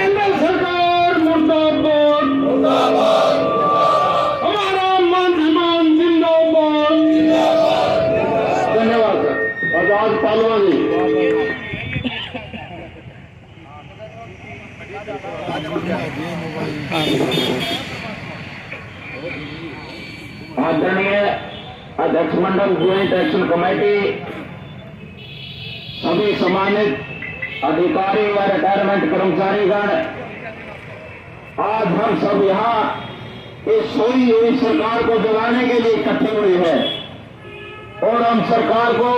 केंद्र सरकार मुर्दाबाद, मुर्दाबाद, हमारा मान सम्मान जिंदाबाद, जिंदाबाद। धन्यवाद सर। आजाद पहलवान जी। आदरणीय अध्यक्ष मंडल ज्वाइंट एक्शन कमेटी, सभी सम्मानित अधिकारी व रिटायरमेंट कर्मचारीगण, आज हम सब यहाँ इस सोई हुई सरकार को जगाने के लिए इकट्ठे हुए हैं और हम सरकार को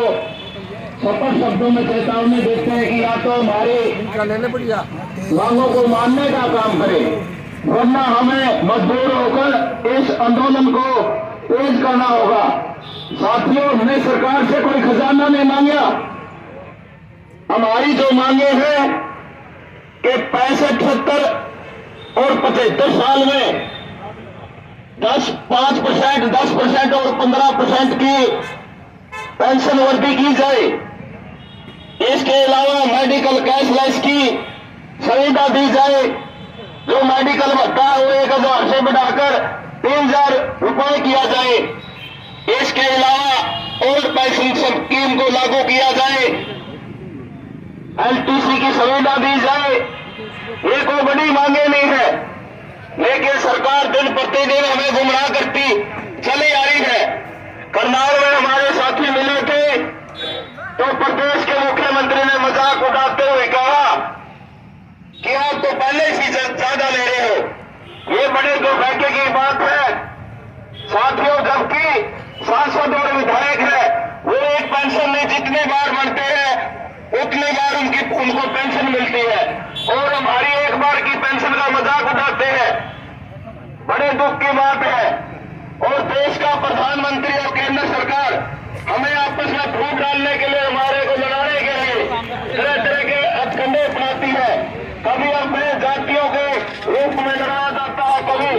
स्पष्ट शब्दों में चेतावनी देते हैं कि या तो हमारी मांगों को मानने का काम करे, वरना हमें मजबूर होकर इस आंदोलन को तेज करना होगा। साथियों, हमने सरकार से कोई खजाना नहीं मांगा। हमारी जो मांगे हैं कि 65, 70 और 75 साल में 5%, 10% और 15% की पेंशन वृद्धि की जाए। इसके अलावा मेडिकल कैशलेस की सुविधा दी जाए। जो मेडिकल भत्ता है वो 1000 से बढ़ाकर 3000 रुपए किया जाए। इसके अलावा ओल्ड पेंशन स्कीम को लागू किया जाए, एलटीसी की सुविधा दी जाए। ये कोई बड़ी मांगे नहीं है, लेकिन सरकार दिन प्रतिदिन हमें गुमराह करती चली आ रही है। करनाल में हमारे साथी मिले थे तो प्रदेश के मुख्यमंत्री ने मजाक उड़ाते हुए कहा कि आप तो पहले ही ज्यादा ले रहे हो। ये बड़े दुर्भाग्य की बात है साथियों, जबकि सांसद और विधायक है वो एक पेंशन में जितने बार बनते हैं उतनी बार उनको पेंशन मिलती है और हमारी एक बार की पेंशन का मजाक उड़ाते हैं। बड़े दुख की बात है। और देश का प्रधानमंत्री और केंद्र सरकार हमें आपस में फूट डालने के लिए, हमारे को लड़ाने के लिए तरह तरह के हथकंडे अपनाती है। कभी अपने जातियों के रूप में लड़ाया जाता है, कभी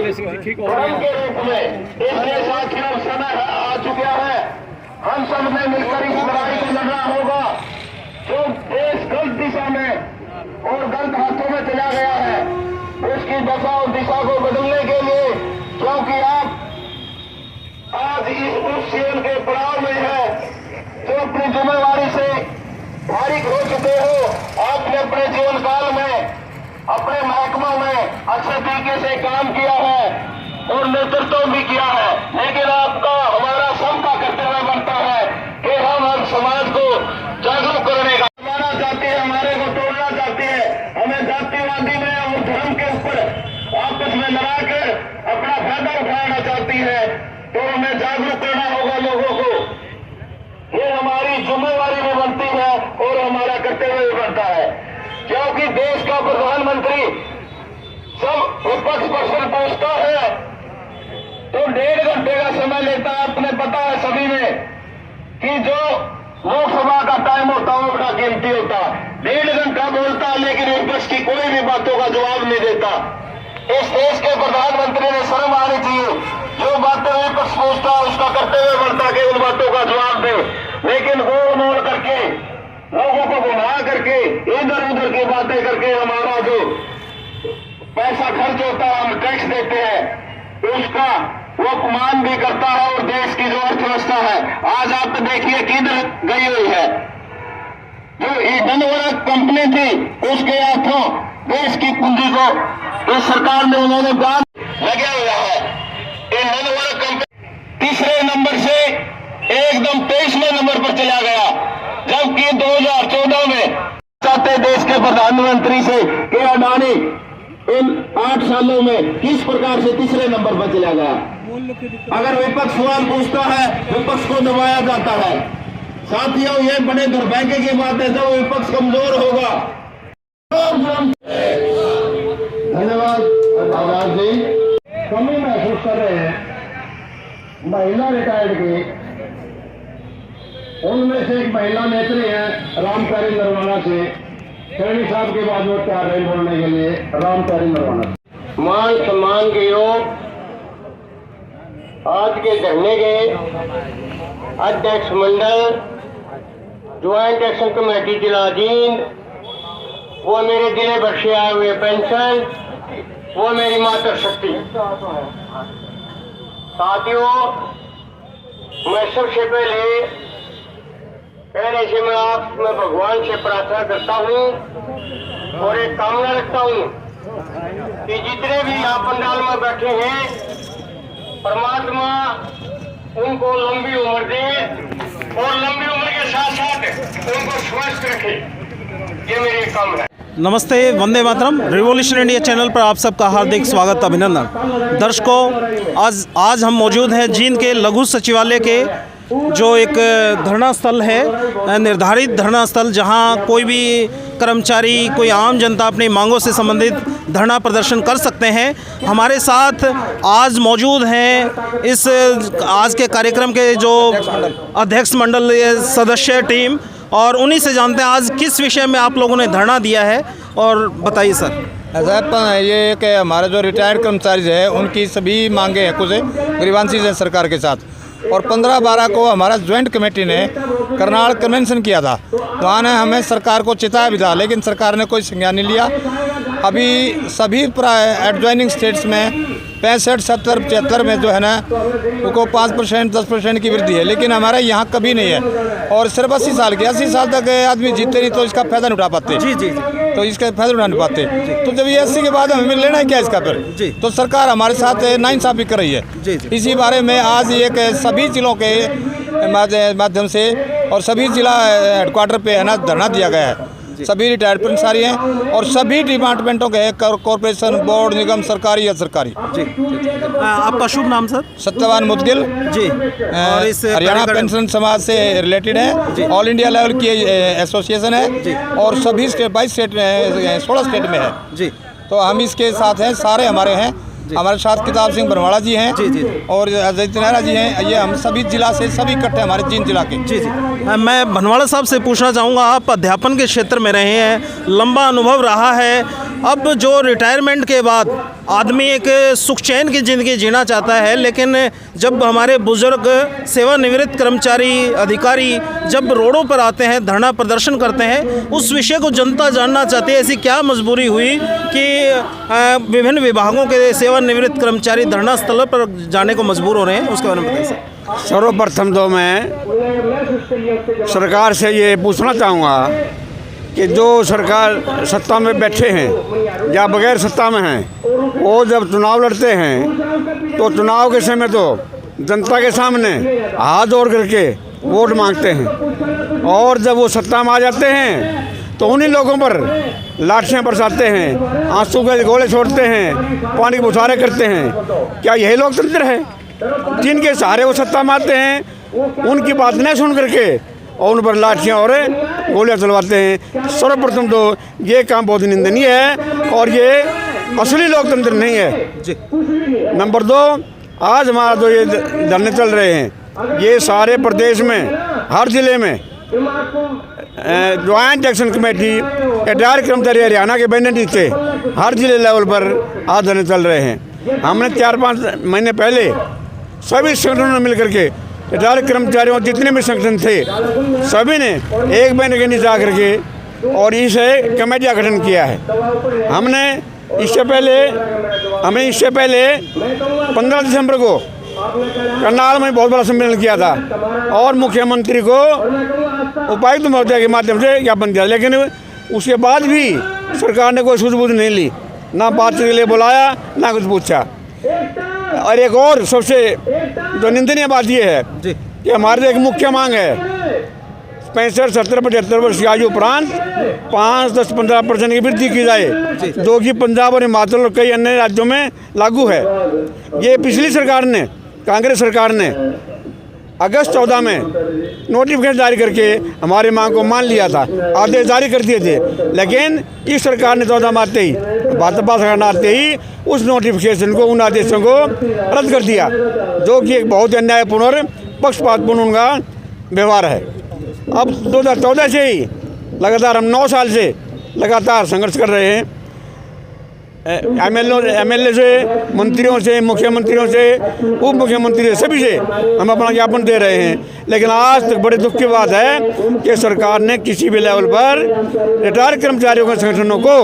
धर्म के रूप में। इसलिए साथियों, समय आ चुका है, हम सब ने मिलकर इस लड़ाई को लड़ना होगा। जो देश गलत दिशा में और गलत हाथों में चला गया है, उसकी दशा और दिशा को बदलने के लिए, क्योंकि आप आज उस सीएम के पड़ाव में है जो अपनी जिम्मेवारी से फारिग हो चुके हो। आपने अपने जीवन काल में अपने महकमों में अच्छे तरीके से काम किया है और नेतृत्व भी किया है, लेकिन आपका हमारा सबका कर्तव्य बनता है कि हम हर समाज को जागरूक करने का बनाना चाहते हैं, हमारे को तोड़ना चाहते हैं, हमें जातिवादी में और धर्म के ऊपर आपस में लड़ाकर अपना फायदा उठाना चाहती है, तो हमें जागरूक करना होगा लोगों को। ये हमारी जिम्मेवारी भी बनती है और हमारा कर्तव्य भी बनता है, क्योंकि देश का प्रधानमंत्री सब विपक्ष प्रश्न पूछता है तो 1.5 घंटे का समय लेता है। अपने पता है सभी में कि जो लोकसभा का टाइम होता है वो बड़ा कीमती होता है। 1.5 घंटा बोलता है, लेकिन विपक्ष की कोई भी बातों का जवाब नहीं देता। इस देश के प्रधानमंत्री ने शर्म आनी चाहिए। जो बातें विपक्ष पूछता है उसका कर्तव्य बनता कि उन बातों का जवाब दे, लेकिन गोल मोड़ करके लोगों को गुमराह करके इधर उधर की बातें करके हमारा जो पैसा खर्च होता है, हम टैक्स देते हैं, उसका वो अपमान भी करता है। और देश की जो अर्थव्यवस्था है आज आप देखिए किधर गई हुई है। जो ईंधन कंपनी थी उसके हाथों देश की पूंजी को इस सरकार ने उन्होंने बांध लगा हुआ है। ईंधन कंपनी तीसरे नंबर से एकदम 23वें नंबर पर चला गया, जबकि 2014 में चाहते देश के प्रधानमंत्री से कि अडानी इन 8 सालों में किस प्रकार से तीसरे नंबर पर चला गया। अगर विपक्ष सवाल पूछता है, विपक्ष को दबाया जाता है। साथियों, ये बड़े दुर्भाग्य की बात है जब विपक्ष कमजोर होगा। धन्यवाद आजाद जी। कमी महसूस कर रहे हैं महिला रिटायर्ड की, उनमें से एक महिला नेत्री है रामप्यारी नरवाना से। सैनी साहब के बाद वो तैयार रहे बोलने के लिए। रामप्यारी नरवाना। मान सम्मान के योग आज के धरने के अध्यक्ष मंडल, ज्वाइंट एक्शन कमेटी जिलाधीन वो मेरे दिले बख्शे आए हुए पेंशन, वो मेरी माता शक्ति। साथियों, मैं सबसे पहले से मैं भगवान से प्रार्थना करता हूँ और एक कामना रखता हूँ कि जितने भी यहाँ पंडाल में बैठे हैं, परमात्मा उनको लंबी उम्र दे और लंबी उम्र के साथ साथ उनको स्वस्थ रखे। ये मेरी काम है। नमस्ते, Vande Mataram. Revolution India channel पर आप सबका हार्दिक स्वागत, अभिनंदन। दर्शकों, आज हम मौजूद हैं जींद के लघु सचिवालय के जो एक धरना स्थल है, निर्धारित धरना स्थल, जहां कोई भी कर्मचारी, कोई आम जनता अपनी मांगों से संबंधित धरना प्रदर्शन कर सकते हैं। हमारे साथ आज मौजूद हैं इस आज के कार्यक्रम के जो अध्यक्ष मंडल सदस्य टीम, और उन्हीं से जानते हैं आज किस विषय में आप लोगों ने धरना दिया है। और बताइए सर। ऐसा ये कि हमारे जो रिटायर्ड कर्मचारी है उनकी सभी मांगे हैं, कुछ ग्रीवांसीज है सरकार के साथ। और 15-12 को हमारा ज्वाइंट कमेटी ने करनाल कन्वेंशन किया था, वहाँ ने हमें सरकार को चिताया भी था, लेकिन सरकार ने कोई संज्ञान नहीं लिया। अभी सभी एडजॉइनिंग स्टेट्स में 65, 70, 75 में जो है ना उनको 5%, 10% की वृद्धि है, लेकिन हमारे यहाँ कभी नहीं है। और सिर्फ 80 साल के 80 साल तक आदमी जीते नहीं तो इसका फायदा नहीं उठा पाते। जी, तो इसका फायदा उठा नहीं पाते। तो जब ये 80 के बाद हमें लेना है क्या इसका फिर? तो सरकार हमारे साथ नाइंसाफ़ी कर रही है। इसी बारे में आज एक सभी जिलों के माध्यम से और सभी जिला हेडक्वार्टर पे है ना धरना दिया गया है। सभी रिटायर्ड कर्मचारी हैं और सभी डिपार्टमेंटों के, कॉर्पोरेशन, बोर्ड, निगम, सरकारी या सरकारी। आपका शुभ नाम सर? सत्यवान मुदगिल जी। और इस हरियाणा पेंशन समाज से रिलेटेड है, ऑल इंडिया लेवल की एसोसिएशन है और सभी स्टेट 22 स्टेट में 16 स्टेट में है जी। तो हम इसके साथ हैं, सारे हमारे हैं। हमारे साथ किताब सिंह बरवाड़ा जी हैं और अजय तिनारा जी हैं। ये हम सभी जिला से सभी इकट्ठे हमारे जींद जिला के। जी। मैं भनवाड़ा साहब से पूछना चाहूँगा, आप अध्यापन के क्षेत्र में रहे हैं, लंबा अनुभव रहा है। अब जो रिटायरमेंट के बाद आदमी एक सुख चैन की ज़िंदगी जीना चाहता है, लेकिन जब हमारे बुज़ुर्ग सेवानिवृत्त कर्मचारी, अधिकारी जब रोडों पर आते हैं, धरना प्रदर्शन करते हैं, उस विषय को जनता जानना चाहती है। ऐसी क्या मजबूरी हुई कि विभिन्न विभागों के सेवानिवृत्त कर्मचारी धरना स्थल पर जाने को मजबूर हो रहे हैं, उसके बारे में बताइए सर। सर्वप्रथम तो मैं सरकार से ये पूछना चाहूँगा कि जो सरकार सत्ता में बैठे हैं या बगैर सत्ता में हैं, वो जब चुनाव लड़ते हैं तो चुनाव के समय तो जनता के सामने हाथ जोड़ करके वोट मांगते हैं, और जब वो सत्ता में आ जाते हैं तो उन्हीं लोगों पर लाठियाँ बरसाते हैं, आंसू के गोले छोड़ते हैं, पानी के बौछारें करते हैं। क्या यही लोकतंत्र है? जिनके सहारे वो सत्ता में आते हैं उनकी बात नहीं सुन करके और उन पर लाठियाँ और गोलियाँ चलवाते हैं। सर्वप्रथम तो ये काम बहुत निंदनीय है और ये असली लोकतंत्र नहीं है। नंबर 2, आज हमारा जो ये धरने चल रहे हैं, ये सारे प्रदेश में हर जिले में ज्वाइंट एक्शन कमेटी रिटायर्ड कर्मचारी हरियाणा के बैनर नीचे हर जिले लेवल पर आज धरने चल रहे हैं। हमने 4-5 महीने पहले सभी संगठनों ने मिल करके रिटायर्ड कर्मचारियों जितने भी संगठन थे सभी ने एक बैनर के नीचे आकर के और इसे कमेटी का गठन किया है। हमने इससे पहले 15 दिसंबर को करनाल में बहुत बड़ा सम्मेलन किया था और मुख्यमंत्री को उपायुक्त महोदय के माध्यम से ज्ञापन दिया, लेकिन उसके बाद भी सरकार ने कोई सूझबूझ नहीं ली, ना बातचीत के लिए बुलाया, ना कुछ पूछा। और एक और सबसे जो निंदनीय बात यह है कि हमारी एक मुख्य मांग है 65, 70, 75 वर्ष की आयु उपरांत 5, 10, 15% की वृद्धि की जाए, जो कि पंजाब और हिमाचल और कई अन्य राज्यों में लागू है। ये पिछली सरकार ने, कांग्रेस सरकार ने अगस्त 14 में नोटिफिकेशन जारी करके हमारी मांग को मान लिया था, आदेश जारी कर दिए थे, लेकिन इस सरकार ने 14 में आते ही, भाजपा सरकार ने आते ही उस नोटिफिकेशन को, उन आदेशों को रद्द कर दिया, जो कि एक बहुत अन्यायपूर्ण और पक्षपातपूर्ण उनका व्यवहार है। अब 2014 से ही लगातार हम 9 साल से लगातार संघर्ष कर रहे हैं। एमएलए से, मंत्रियों से, मुख्यमंत्रियों से, उप मुख्यमंत्री से, सभी से हम अपना ज्ञापन दे रहे हैं। लेकिन आज तक बड़े दुख की बात है कि सरकार ने किसी भी लेवल पर रिटायर्ड कर्मचारियों के संगठनों को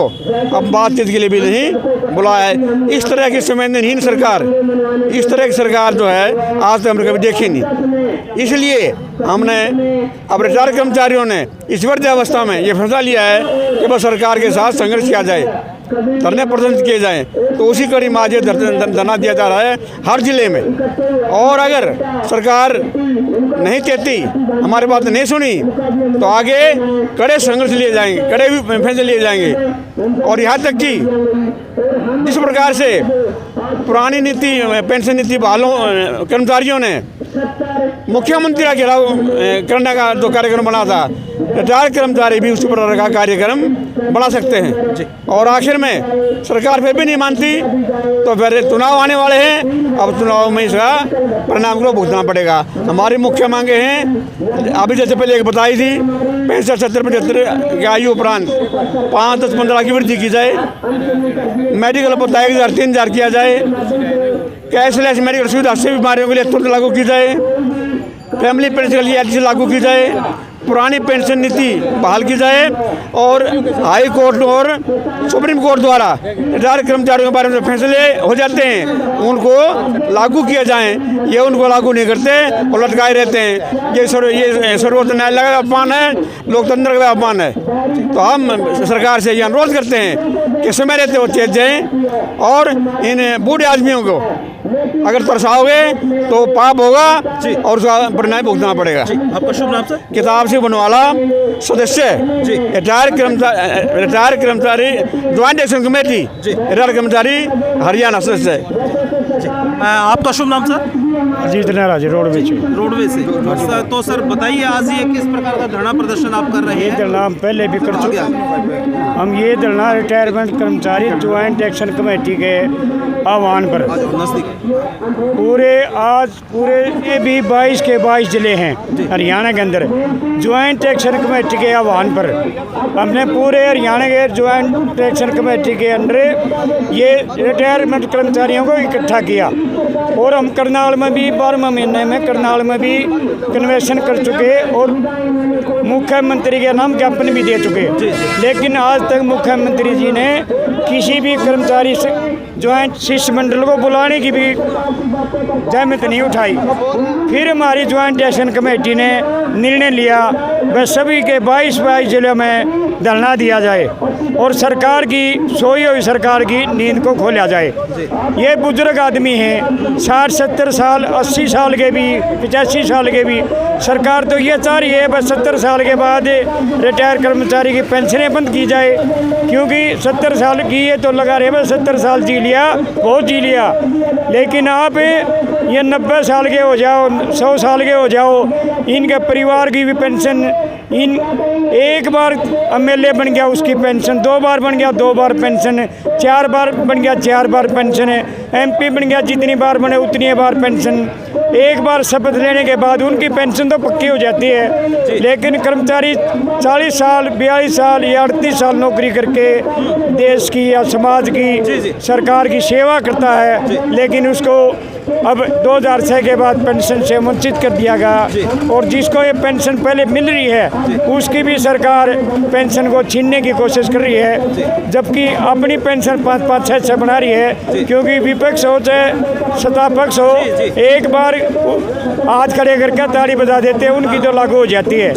अब बातचीत के लिए भी नहीं बुलाया है। इस तरह की संवेदनहीन सरकार, इस तरह की सरकार जो है आज तक हमने कभी देखी नहीं। इसलिए हमने अब रिटायर्ड कर्मचारियों ने इस वृद्धावस्था में ये फैसला लिया है कि बस सरकार के साथ संघर्ष किया जाए, धरने प्रदर्शन किए जाएं। तो उसी कड़ी में आज धरना दिया जा रहा है हर जिले में। और अगर सरकार नहीं कहती, हमारी बात नहीं सुनी, तो आगे कड़े संघर्ष लिए जाएंगे, कड़े भी फैसले लिए जाएंगे। और यहाँ तक कि जिस प्रकार से पुरानी नीति, पेंशन नीति बहालों कर्मचारियों ने मुख्यमंत्री का घेराव करने का जो कार्यक्रम बना था, रिटायर्ड कर्मचारी भी उसी प्रकार का कार्यक्रम बना सकते हैं। और आखिर में सरकार फिर भी नहीं मानती तो फिर चुनाव आने वाले हैं, अब चुनाव में इसका परिणाम को भुगतना पड़ेगा। हमारी मुख्य मांगे हैं, अभी जैसे पहले एक बताई थी, 65, 70, 75 की आयु उपरांत 5, 10, 15 की वृद्धि की जाए, मेडिकल बताया 1000, 3000 किया जाए, कैशलेस मेडिकल सुविधा से बीमारियों के लिए तुरंत लागू की जाए, फैमिली पेंशन के लिए एलआईसी लागू की जाए, पुरानी पेंशन नीति बहाल की जाए और हाई कोर्ट और सुप्रीम कोर्ट द्वारा रिटायर्ड कर्मचारियों के बारे में फैसले हो जाते हैं उनको लागू किया जाए। ये उनको लागू नहीं करते और लटकाए रहते हैं। ये सर्वोच्च न्यायालय का अपमान है, लोकतंत्र का अपमान है। तो हम सरकार से ये अनुरोध करते हैं कि समय रहते वो चेत जाएँ और इन बूढ़े आदमियों को अगर तरसाओगे तो पाप होगा और उसका परिणाम भुगतना पड़ेगा। आपका शुभ नाम सर? किताब से बनवाला सदस्य, रिटायर्ड कर्मचारी ज्वाइंट एक्शन कमेटी, रिटायर्ड कर्मचारी हरियाणा सदस्य। आपका शुभ नाम सर? अजीत नाराज रोडवेज से। तो सर बताइए, आज ये किस प्रकार का धरना प्रदर्शन आप कर रहे हैं? धरना हम पहले भी कर चुके हैं। हम ये धरना रिटायरमेंट कर्मचारी ज्वाइंट एक्शन कमेटी के आह्वान पर पूरे ये भी 22 के 22 जिले हैं हरियाणा के अंदर, ज्वाइंट एक्शन कमेटी के आह्वान पर हमने पूरे हरियाणा के ज्वाइंट एक्शन कमेटी के अंदर ये रिटायरमेंट कर्मचारियों को इकट्ठा किया। और हम करनाल में भी 12वें महीने में करनाल में भी कन्वेंशन कर चुके और मुख्यमंत्री के नाम ज्ञापन भी दे चुके। लेकिन आज तक मुख्यमंत्री जी ने किसी भी कर्मचारी से ज्वाइंट शिष्टमंडल को बुलाने की भी जहमत नहीं उठाई। फिर हमारी ज्वाइंट एक्शन कमेटी ने निर्णय लिया वह सभी के 22 जिलों में धरना दिया जाए और सरकार की सोई हुई सरकार की नींद को खोला जाए। ये बुजुर्ग आदमी हैं, 60, 70 साल, 80 साल के भी, 85 साल के भी। सरकार तो ये चाह रही है बस 70 साल के बाद रिटायर कर्मचारी की पेंशनें बंद की जाए, क्योंकि 70 साल की ये तो लगा रहे बस 70 साल जी लिया, बहुत जी लिया। लेकिन आप ये 90 साल के हो जाओ, 100 साल के हो जाओ, इनके परिवार की भी पेंशन, इन एक बार एमएलए बन गया उसकी पेंशन, 2 बार बन गया 2 बार पेंशन, 4 बार बन गया 4 बार पेंशन है, एमपी बन गया जितनी बार बने उतनी बार पेंशन। एक बार शपथ लेने के बाद उनकी पेंशन तो पक्की हो जाती है। लेकिन कर्मचारी 40 साल, 42 साल या 38 साल नौकरी करके देश की या समाज की, सरकार की सेवा करता है, लेकिन उसको अब 2006 के बाद पेंशन से वंचित कर दिया गया। और जिसको ये पेंशन पहले मिल रही है उसकी भी सरकार पेंशन को छीनने की कोशिश कर रही है, जबकि अपनी पेंशन 5-5, 6-6 बना रही है। क्योंकि विपक्ष हो चाहे सत्ता पक्ष हो, एक बार हाथ खड़े करके ताली बजा देते हैं, उनकी तो लागू हो जाती है।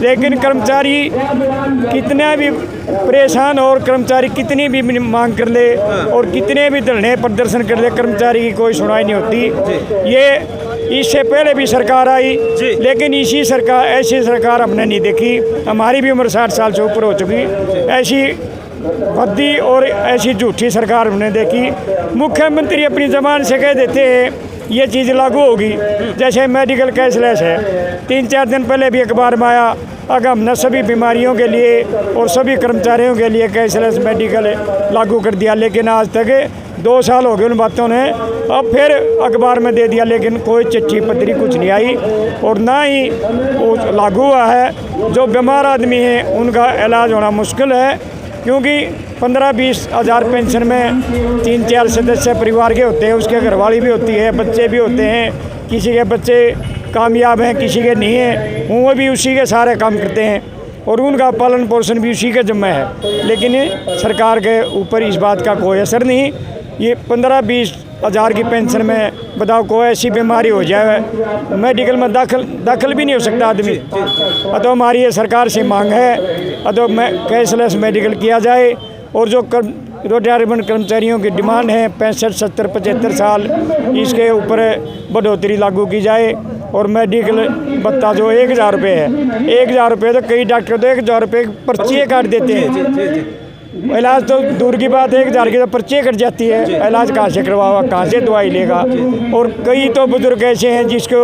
लेकिन कर्मचारी कितना भी परेशान और कर्मचारी कितनी भी मांग कर ले और कितने भी धरने प्रदर्शन कर ले, कर्मचारी की कोई सुनवाई नहीं होती। ये इससे पहले भी सरकार आई, लेकिन ऐसी सरकार हमने नहीं देखी। हमारी भी उम्र 60 साल से ऊपर हो चुकी, ऐसी भद्दी और ऐसी झूठी सरकार हमने देखी। मुख्यमंत्री अपनी ज़बान से कह देते हैं ये चीज़ लागू होगी, जैसे मेडिकल कैशलेस है। 3-4 दिन पहले भी अखबार में आया, अगर हमने सभी बीमारियों के लिए और सभी कर्मचारियों के लिए कैशलेस मेडिकल लागू कर दिया, लेकिन आज तक 2 साल हो गए उन बातों ने, अब फिर अखबार में दे दिया, लेकिन कोई चिट्ठी पत्री कुछ नहीं आई और ना ही वो लागू हुआ है। जो बीमार आदमी हैं उनका इलाज होना मुश्किल है, क्योंकि 15-20 हज़ार पेंशन में 3-4 सदस्य परिवार के होते हैं, उसके घरवाली भी होती है, बच्चे भी होते हैं, किसी के बच्चे कामयाब हैं, किसी के नहीं हैं, वो भी उसी के सारे काम करते हैं और उनका पालन पोषण भी उसी के जिम्मे है। लेकिन सरकार के ऊपर इस बात का कोई असर नहीं। ये 15-20 हज़ार की पेंशन में बताओ कोई ऐसी बीमारी हो जाए, मेडिकल में दाखिल भी नहीं हो सकता आदमी। तो हमारी ये सरकार से मांग है तो कैशलेस मेडिकल किया जाए और जो रिटायरमेंट कर्मचारियों की डिमांड है 65, 70, 75 साल, इसके ऊपर बढ़ोतरी लागू की जाए। और मेडिकल भत्ता जो 1,000 रुपये है, 1,000 रुपये तो कई डॉक्टर तो 1,000 रुपये पर्ची काट देते हैं। इलाज तो दूर की बात है, 1,000 की तो पर्ची कट जाती है, इलाज कहाँ से करवाओगा, कहाँ से दवाई लेगा। और कई तो बुजुर्ग ऐसे हैं जिसको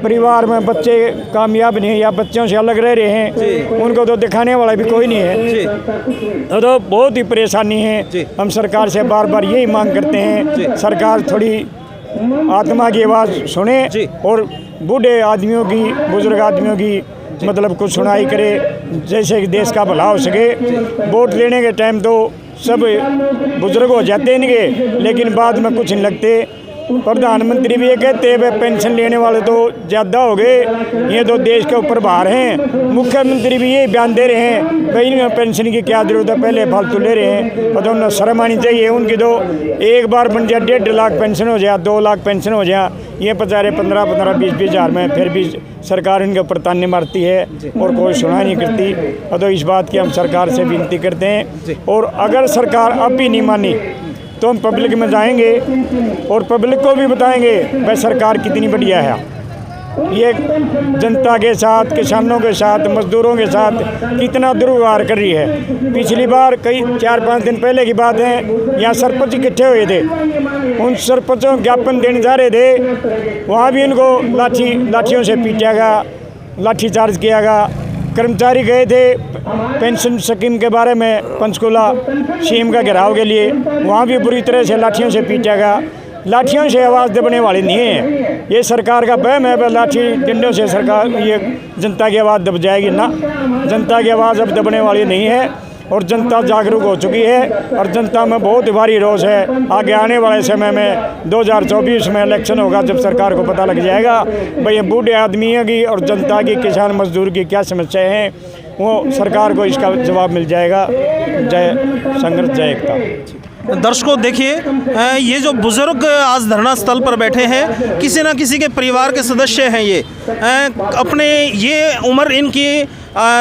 परिवार में बच्चे कामयाब नहीं है या बच्चों से अलग रह रहे हैं, उनको तो दिखाने वाला भी कोई नहीं है। तो बहुत ही परेशानी है। हम सरकार से बार बार यही मांग करते हैं, सरकार थोड़ी आत्मा की आवाज़ सुने और बूढ़े आदमियों की, बुजुर्ग आदमियों की मतलब कुछ सुनाई करे, जैसे कि देश का भला हो सके। वोट लेने के टाइम तो सब बुजुर्ग हो जाते हैं इनके, लेकिन बाद में कुछ नहीं लगते। प्रधानमंत्री भी ये कहते हैं भाई पेंशन लेने वाले तो ज़्यादा हो गए, ये तो देश के ऊपर भार हैं। मुख्यमंत्री भी ये बयान दे रहे हैं भाई इनमें पेंशन की क्या जरूरत है, पहले फालतू ले रहे हैं। और तो उन्हें शर्म आनी चाहिए। उनकी तो एक बार बन जाए 1.5 लाख पेंशन हो जाए, 2 लाख पेंशन हो जाए, ये बेचारे 15-15, 20-20 हज़ार में फिर भी सरकार इनके ऊपर ताने मारती है और कोई सुना नहीं करती। और तो इस बात की हम सरकार से विनती करते हैं। और अगर सरकार अब भी नहीं मानी तो हम पब्लिक में जाएंगे और पब्लिक को भी बताएंगे भाई सरकार कितनी बढ़िया है। ये जनता के साथ, किसानों के साथ, मजदूरों के साथ कितना दुर्व्यवहार कर रही है। पिछली बार कई 4-5 दिन पहले की बात है, यहाँ सरपंच इकट्ठे हुए थे, उन सरपंचों को ज्ञापन देने जा रहे थे, वहाँ भी इनको लाठियों से पीटा गया, लाठी चार्ज किया गया। कर्मचारी गए थे पेंशन स्कीम के बारे में पंचकूला सीएम का घेराव के लिए, वहाँ भी बुरी तरह से लाठियों से पीटा गया। लाठियों से आवाज़ दबने वाली नहीं है, ये सरकार का वहम है। लाठी डंडों से सरकार ये जनता की आवाज़ दब जाएगी ना, जनता की आवाज़ अब दबने वाली नहीं है। और जनता जागरूक हो चुकी है और जनता में बहुत भारी रोष है। आगे आने वाले समय में 2024 में इलेक्शन होगा, जब सरकार को पता लग जाएगा भाई ये बूढ़े आदमियों की और जनता की, किसान मजदूर की क्या समस्याएं हैं, वो सरकार को इसका जवाब मिल जाएगा। जय संघर्ष, जय एकता। दर्शकों देखिए, ये जो बुजुर्ग आज धरना स्थल पर बैठे हैं, किसी न किसी के परिवार के सदस्य हैं। ये अपने ये उम्र इनकी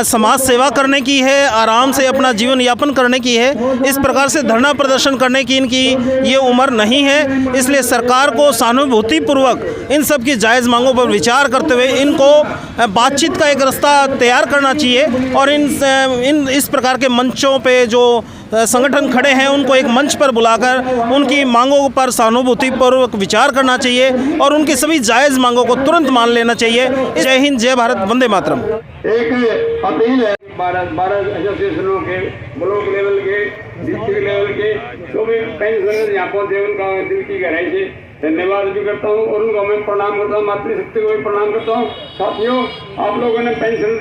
समाज सेवा करने की है, आराम से अपना जीवन यापन करने की है। इस प्रकार से धरना प्रदर्शन करने की इनकी ये उम्र नहीं है। इसलिए सरकार को सहानुभूतिपूर्वक इन सब की जायज़ मांगों पर विचार करते हुए इनको बातचीत का एक रास्ता तैयार करना चाहिए और इस प्रकार के मंचों पे जो संगठन खड़े हैं उनको एक मंच पर बुलाकर उनकी मांगों पर सहानुभूतिपूर्वक विचार करना चाहिए और उनकी सभी जायज़ मांगों को तुरंत मान लेना चाहिए। जय हिंद, जय भारत, वंदे मातरम। एक अपील है 12 एसोसिएशनों के, ब्लॉक लेवल के, डिस्ट्रिक्ट लेवल के जो भी पेंशनर यहाँ पहुँचे उनका दिल की गहराई से धन्यवाद भी करता हूँ और उनको मैं प्रणाम करता हूँ, मातृशक्ति को भी प्रणाम करता हूँ। साथियों, आप लोगों ने पेंशन